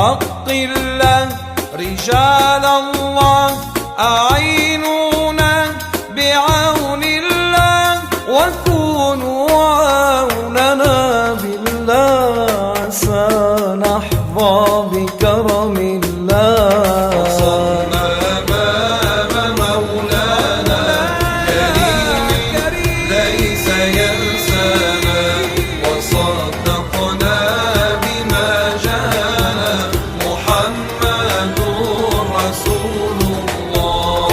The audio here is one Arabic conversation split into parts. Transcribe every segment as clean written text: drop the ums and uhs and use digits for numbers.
حق الله رجال الله أعينونا بعون الله وكونوا عوننا بالله سنحظى بكرم الله. وصلنا باب مولانا كريم ليس ينسانا وصدقنا بما جاءنا محمد رسول الله.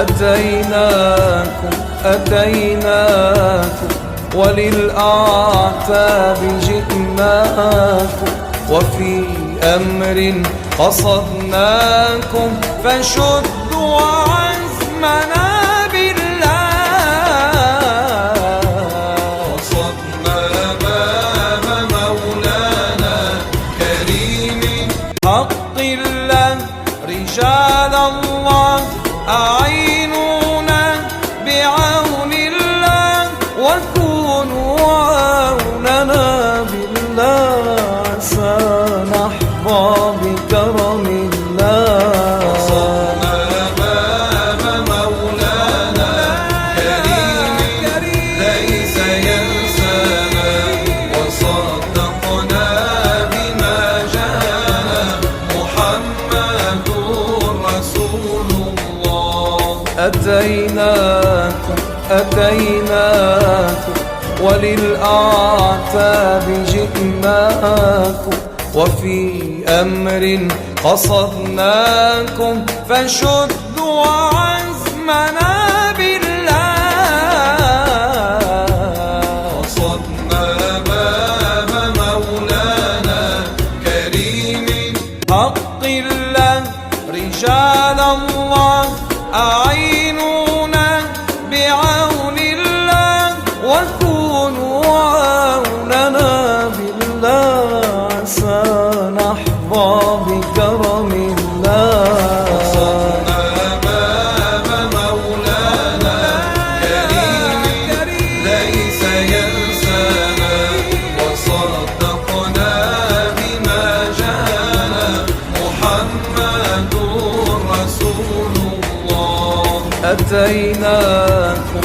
أتيناكم وللأعتاب جئناكم وفي أمر قصدناكم فشدوا عزمنا بالله. وصلنا باب مولانا كريم حق الله رجال الله أعينونا بعون الله وكونوا عوننا بالله سنحظى بكرم الله. وصلنا باب مولانا كريم ليس ينسانا وصدقنا بما جاءنا محمد رسول الله. أتيناكم وللأعتاب جئناكم وفي أمر قصدناكم فشدوا عزمنا بالله. وصلنا باب مولانا كريم حق الله رجال الله أعينونا بعون الله وكونوا عوننا بالله سنحظى بكرم الله. وصلنا باب مولانا كريم ليس ينسانا وصدقنا بما جاءنا محمد رسول الله. أتيناكم